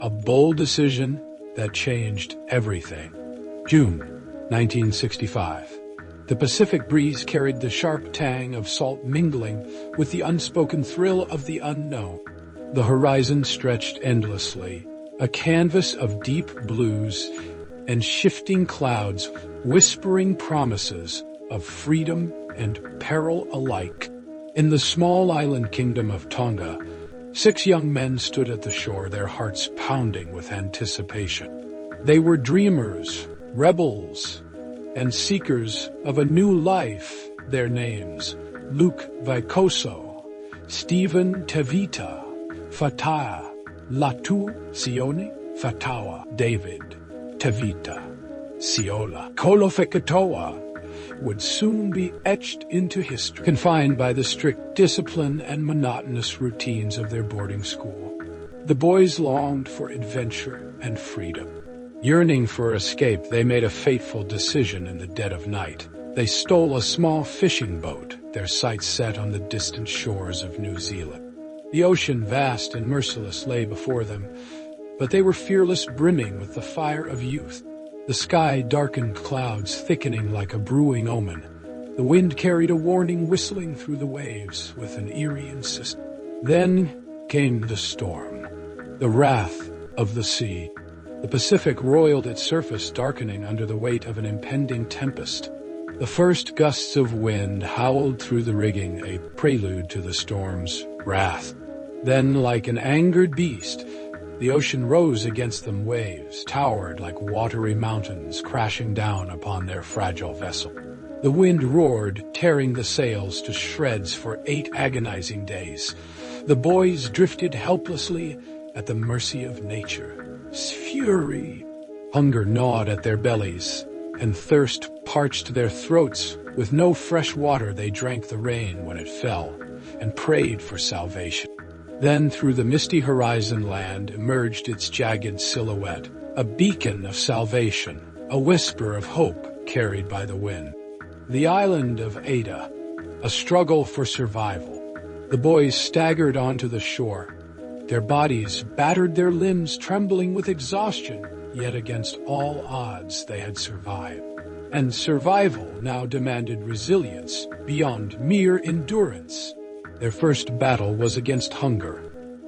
A bold decision that changed everything. June 1965. The Pacific breeze carried the sharp tang of salt mingling with the unspoken thrill of the unknown. The horizon stretched endlessly, a canvas of deep blues and shifting clouds whispering promises of freedom and peril alike. In the small island kingdom of Tonga, 6 young men stood at the shore, their hearts pounding with anticipation. They were dreamers, rebels, and seekers of a new life. Their names: Luke Vaikoso, Stephen Tevita, Fataa Latu Sione, Fatawa David Tevita Siola Kolofekatoa, would soon be etched into history, confined by the strict discipline and monotonous routines of their boarding school. The boys longed for adventure and freedom. Yearning for escape, they made a fateful decision in the dead of night. They stole a small fishing boat, their sights set on the distant shores of New Zealand. The ocean, vast and merciless, lay before them, but they were fearless, brimming with the fire of youth. The sky darkened, clouds thickening like a brewing omen. The wind carried a warning, whistling through the waves with an eerie insistence. Then came the storm, the wrath of the sea. The Pacific roiled its surface, darkening under the weight of an impending tempest. The first gusts of wind howled through the rigging, a prelude to the storm's wrath. Then, like an angered beast, the ocean rose against them. Waves towered like watery mountains, crashing down upon their fragile vessel. The wind roared, tearing the sails to shreds for 8 agonizing days. The boys drifted helplessly at the mercy of nature's fury. Hunger gnawed at their bellies, and thirst parched their throats. With no fresh water, they drank the rain when it fell, and prayed for salvation. Then through the misty horizon land emerged its jagged silhouette, a beacon of salvation, a whisper of hope carried by the wind. The island of Ada, a struggle for survival. The boys staggered onto the shore, their bodies battered, their limbs trembling with exhaustion, yet against all odds they had survived. And survival now demanded resilience beyond mere endurance. Their first battle was against hunger.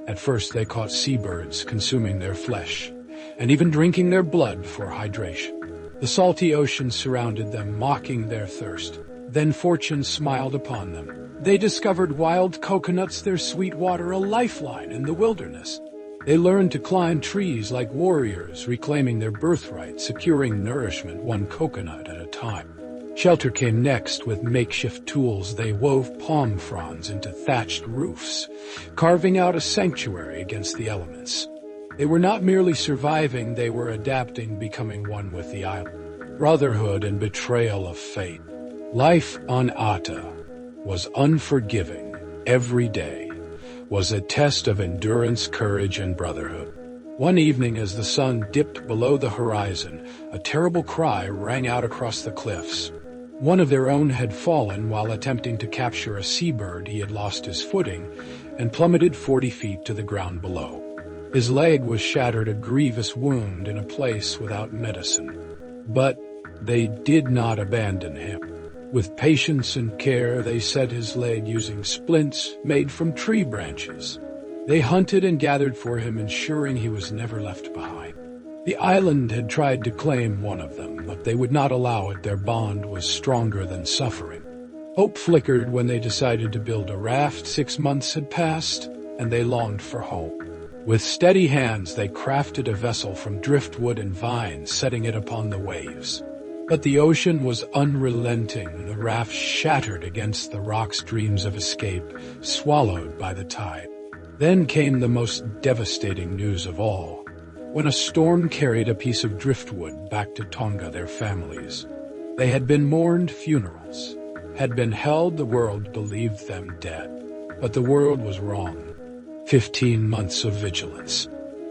At first they caught seabirds, consuming their flesh, and even drinking their blood for hydration. The salty ocean surrounded them, mocking their thirst. Then fortune smiled upon them. They discovered wild coconuts, their sweet water a lifeline in the wilderness. They learned to climb trees like warriors, reclaiming their birthright, securing nourishment one coconut at a time. Shelter came next. With makeshift tools, they wove palm fronds into thatched roofs, carving out a sanctuary against the elements. They were not merely surviving, they were adapting, becoming one with the island. Brotherhood and betrayal of fate. Life on Ata was unforgiving. Every day was a test of endurance, courage, and brotherhood. One evening, as the sun dipped below the horizon, a terrible cry rang out across the cliffs. One of their own had fallen while attempting to capture a seabird. He had lost his footing and plummeted 40 feet to the ground below. His leg was shattered, a grievous wound in a place without medicine. But they did not abandon him. With patience and care, they set his leg using splints made from tree branches. They hunted and gathered for him, ensuring he was never left behind. The island had tried to claim one of them, but they would not allow it. Their bond was stronger than suffering. Hope flickered when they decided to build a raft. 6 months had passed, and they longed for hope. With steady hands, they crafted a vessel from driftwood and vines, setting it upon the waves. But the ocean was unrelenting. The raft shattered against the rocks, dreams of escape swallowed by the tide. Then came the most devastating news of all. When a storm carried a piece of driftwood back to Tonga, their families. They had been mourned, funerals had been held, the world believed them dead. But the world was wrong. 15 months of vigilance.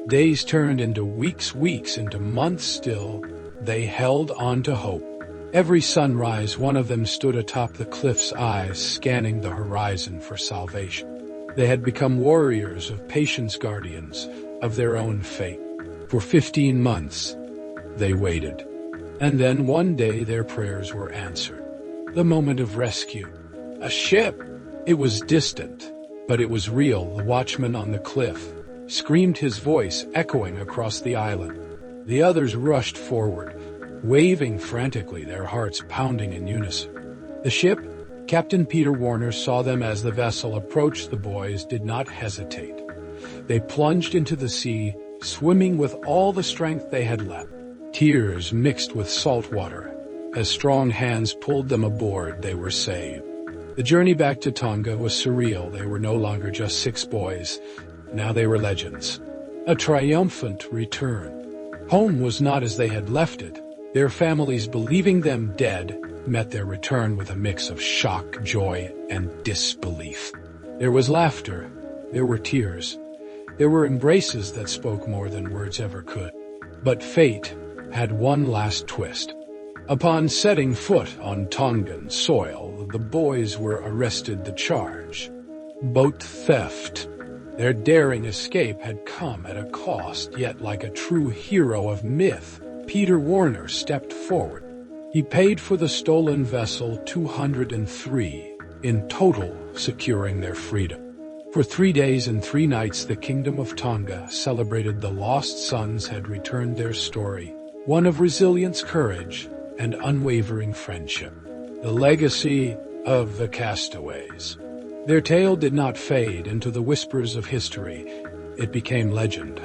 Days turned into weeks, weeks into months. Still, they held on to hope. Every sunrise, one of them stood atop the cliff's eyes, scanning the horizon for salvation. They had become warriors of patience, guardians of their own fate. For 15 months, they waited. And then one day their prayers were answered. The moment of rescue. A ship! It was distant, but it was real. The watchman on the cliff screamed, his voice echoing across the island. The others rushed forward, waving frantically, their hearts pounding in unison. The ship, Captain Peter Warner saw them as the vessel approached. The boys did not hesitate. They plunged into the sea, swimming with all the strength they had left. Tears mixed with salt water. As strong hands pulled them aboard, they were saved. The journey back to Tonga was surreal. They were no longer just 6 boys. Now they were legends. A triumphant return. Home was not as they had left it. Their families, believing them dead, met their return with a mix of shock, joy, and disbelief. There was laughter. There were tears. There were embraces that spoke more than words ever could. But fate had one last twist. Upon setting foot on Tongan soil, the boys were arrested. The charge: boat theft. Their daring escape had come at a cost, yet like a true hero of myth, Peter Warner stepped forward. He paid for the stolen vessel $203, in total securing their freedom. For 3 days and 3 nights the Kingdom of Tonga celebrated the lost sons had returned. Their story, one of resilience, courage, and unwavering friendship. The legacy of the Castaways. Their tale did not fade into the whispers of history. It became legend.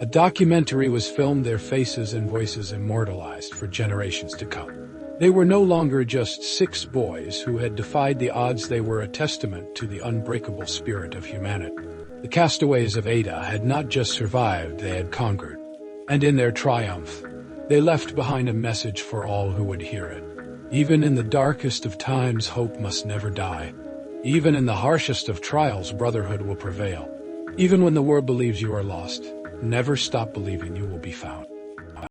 A documentary was filmed, their faces and voices immortalized for generations to come. They were no longer just 6 boys who had defied the odds. They were a testament to the unbreakable spirit of humanity. The castaways of Ada had not just survived, they had conquered. And in their triumph, they left behind a message for all who would hear it. Even in the darkest of times, hope must never die. Even in the harshest of trials, brotherhood will prevail. Even when the world believes you are lost, never stop believing you will be found.